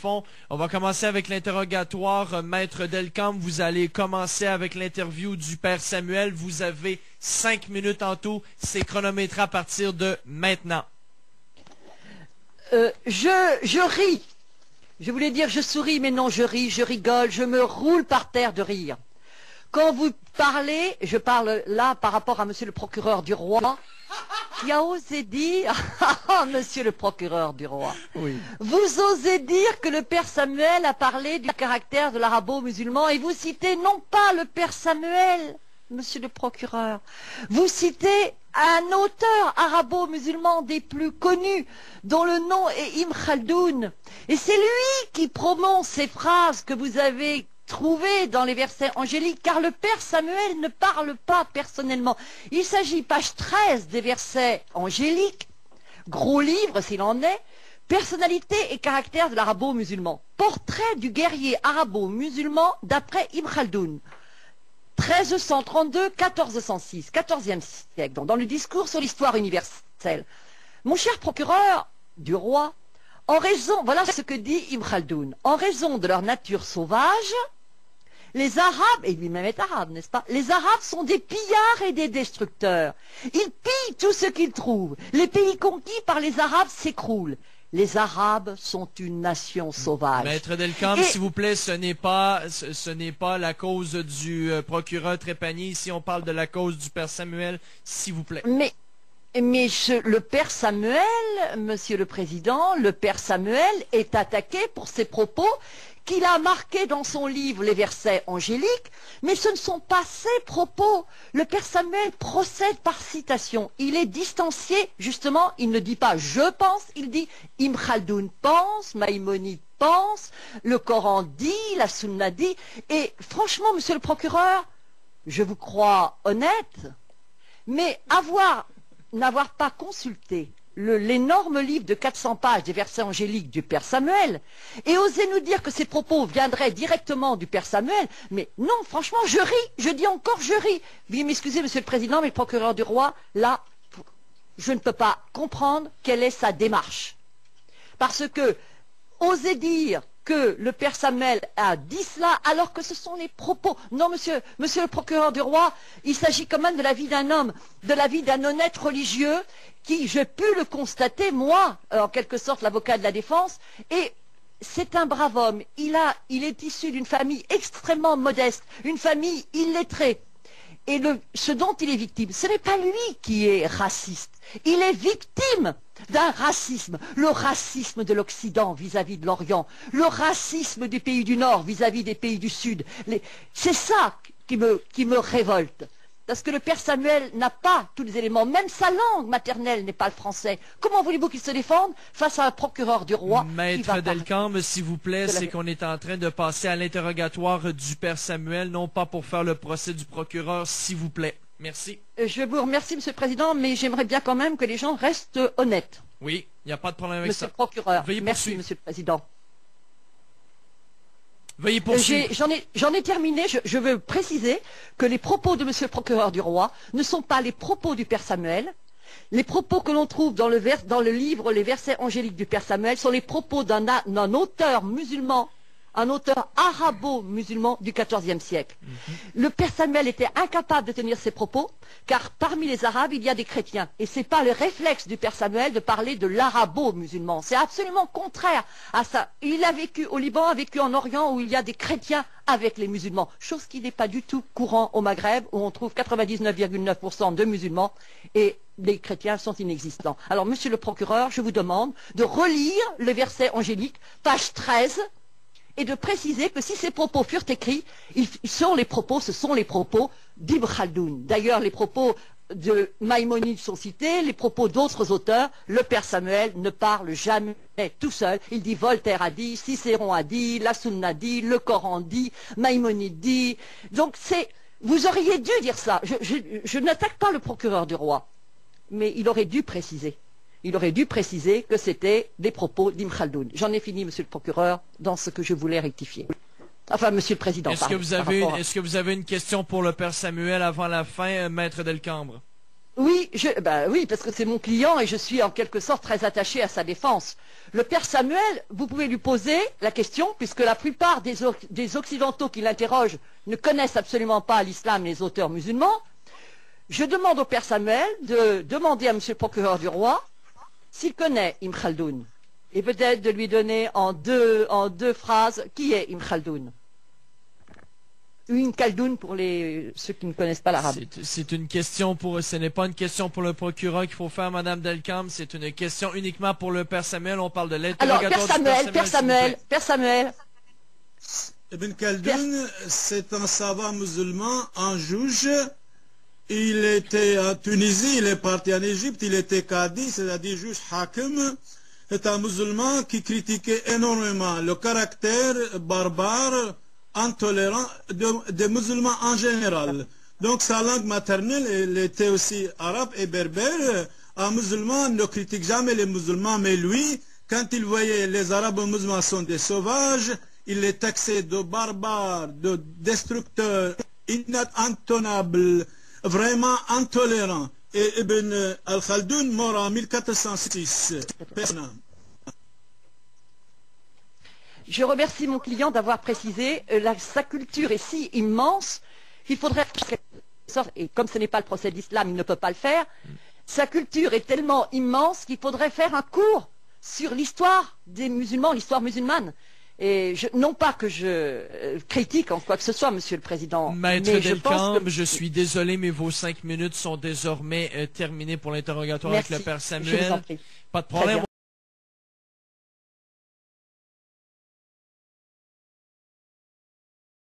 fond. On va commencer avec l'interrogatoire. Maître Delcambre, vous allez commencer avec l'interview du Père Samuel. Vous avez 5 minutes en tout. C'est chronométré à partir de maintenant. Je ris. Je voulais dire je souris, mais non, je ris, je rigole, je me roule par terre de rire. Quand vous parlez, je parle là par rapport à monsieur le procureur du roi, qui a osé dire, monsieur le procureur du roi, oui. Vous osez dire que le Père Samuel a parlé du caractère de l'arabo-musulman et vous citez non pas le Père Samuel, monsieur le procureur, vous citez un auteur arabo-musulman des plus connus, dont le nom est Ibn Khaldoun. Et c'est lui qui prononce ces phrases que vous avez trouvées dans les versets angéliques, car le Père Samuel ne parle pas personnellement. Il s'agit, page 13 des versets angéliques, gros livre s'il en est, personnalité et caractère de l'arabo-musulman. Portrait du guerrier arabo-musulman d'après Ibn Khaldoun. 1332-1406, 14e siècle, donc dans le discours sur l'histoire universelle. Mon cher procureur du roi, en raison, voilà ce que dit Ibn Khaldoun, en raison de leur nature sauvage, les Arabes, et lui-même est arabe, n'est-ce pas? Les Arabes sont des pillards et des destructeurs. Ils pillent tout ce qu'ils trouvent. Les pays conquis par les Arabes s'écroulent. Les Arabes sont une nation sauvage. Maître Delcambre, s'il vous plaît, ce n'est pas la cause du procureur Trépanier. Ici, on parle de la cause du Père Samuel, s'il vous plaît. Mais le Père Samuel, Monsieur le Président, le Père Samuel est attaqué pour ses propos qu'il a marqués dans son livre les versets angéliques, mais ce ne sont pas ses propos. Le Père Samuel procède par citation. Il est distancié, justement, il ne dit pas « je pense », il dit « Ibn Khaldoun pense »,« Maïmonide pense »,« le Coran dit »,« la Sunna dit ». Et franchement, monsieur le procureur, je vous crois honnête, mais n'avoir pas consulté l'énorme livre de 400 pages des versets angéliques du Père Samuel et oser nous dire que ces propos viendraient directement du Père Samuel, mais non, franchement, je ris, je dis encore je ris. Veuillez m'excuser, monsieur le Président, mais le procureur du roi, là, je ne peux pas comprendre quelle est sa démarche. Parce que oser dire que le Père Samuel a dit cela alors que ce sont les propos. Non, monsieur le procureur du roi, il s'agit quand même de la vie d'un homme, de la vie d'un honnête religieux qui, j'ai pu le constater, moi, en quelque sorte l'avocat de la défense, et c'est un brave homme. Il est issu d'une famille extrêmement modeste, une famille illettrée. Et ce dont il est victime, ce n'est pas lui qui est raciste. Il est victime d'un racisme, le racisme de l'Occident vis-à-vis de l'Orient, le racisme des pays du Nord vis-à-vis des pays du Sud. C'est ça qui me révolte. Parce que le Père Samuel n'a pas tous les éléments, même sa langue maternelle n'est pas le français. Comment voulez-vous qu'il se défende face à un procureur du roi? Maître Delcambre, s'il vous plaît, c'est qu'on est en train de passer à l'interrogatoire du Père Samuel, non pas pour faire le procès du procureur, s'il vous plaît. Merci. Je vous remercie, monsieur le Président, mais j'aimerais bien quand même que les gens restent honnêtes. Oui, il n'y a pas de problème avec ça. Monsieur le procureur, merci, monsieur le Président. Veuillez poursuivre. J'en ai terminé. Je veux préciser que les propos de monsieur le procureur du roi ne sont pas les propos du Père Samuel. Les propos que l'on trouve dans le livre Les versets angéliques du Père Samuel sont les propos d'un auteur musulman, un auteur arabo-musulman du XIVe siècle. Le Père Samuel était incapable de tenir ses propos, car parmi les Arabes, il y a des chrétiens. Et ce n'est pas le réflexe du Père Samuel de parler de l'arabo-musulman. C'est absolument contraire à ça. Il a vécu au Liban, a vécu en Orient, où il y a des chrétiens avec les musulmans. Chose qui n'est pas du tout courant au Maghreb, où on trouve 99,9% de musulmans, et les chrétiens sont inexistants. Alors, monsieur le procureur, je vous demande de relire le verset angélique, page 13, et de préciser que si ces propos furent écrits, ce sont les propos d'Ibn Khaldoun. D'ailleurs, les propos de Maïmonide sont cités, les propos d'autres auteurs. Le Père Samuel ne parle jamais tout seul. Il dit Voltaire a dit, Cicéron a dit, la Sunna dit, le Coran dit, Maïmonide dit. Donc vous auriez dû dire ça. Je n'attaque pas le procureur du roi, mais il aurait dû préciser. Il aurait dû préciser que c'était des propos d'Ibn Khaldoun. J'en ai fini, monsieur le procureur, dans ce que je voulais rectifier. Enfin, monsieur le Président, est-ce que vous avez une question pour le Père Samuel avant la fin, Maître Delcambre? Oui, oui, parce que c'est mon client et je suis en quelque sorte très attaché à sa défense. Le père Samuel, vous pouvez lui poser la question, puisque la plupart des Occidentaux qui l'interrogent ne connaissent absolument pas l'islam et les auteurs musulmans. Je demande au père Samuel de demander à monsieur le procureur du roi s'il connaît Ibn Khaldoun. Et peut-être de lui donner en deux phrases qui est Ibn Khaldoun. Ibn Khaldoun pour ceux qui ne connaissent pas l'arabe. C'est une question ce n'est pas une question pour le procureur qu'il faut faire, Madame Delcambre, c'est une question uniquement pour le père Samuel. On parle de l'interrogatoire du père Samuel. Ibn Khaldoun, c'est un savant musulman, un juge. Il était en Tunisie, il est parti en Égypte, il était cadi, c'est-à-dire juge hakim. C'est un musulman qui critiquait énormément le caractère barbare, intolérant des musulmans en général. Donc sa langue maternelle, elle était aussi arabe et berbère. Un musulman ne critique jamais les musulmans, mais lui, quand il voyait les arabes musulmans sont des sauvages, il les taxait de barbares, de destructeurs, inattentionnables, vraiment intolérants. Et Ibn al-Khaldoun mort en 1406. Je remercie mon client d'avoir précisé, sa culture est si immense qu'il faudrait, et comme ce n'est pas le procès d'islam, il ne peut pas le faire, sa culture est tellement immense qu'il faudrait faire un cours sur l'histoire des musulmans, l'histoire musulmane. Et non pas que je critique en quoi que ce soit, Monsieur le Président. Maître Delcambre, je suis désolé, mais vos 5 minutes sont désormais terminées pour l'interrogatoire avec le père Samuel. Je vous en prie. Pas de problème.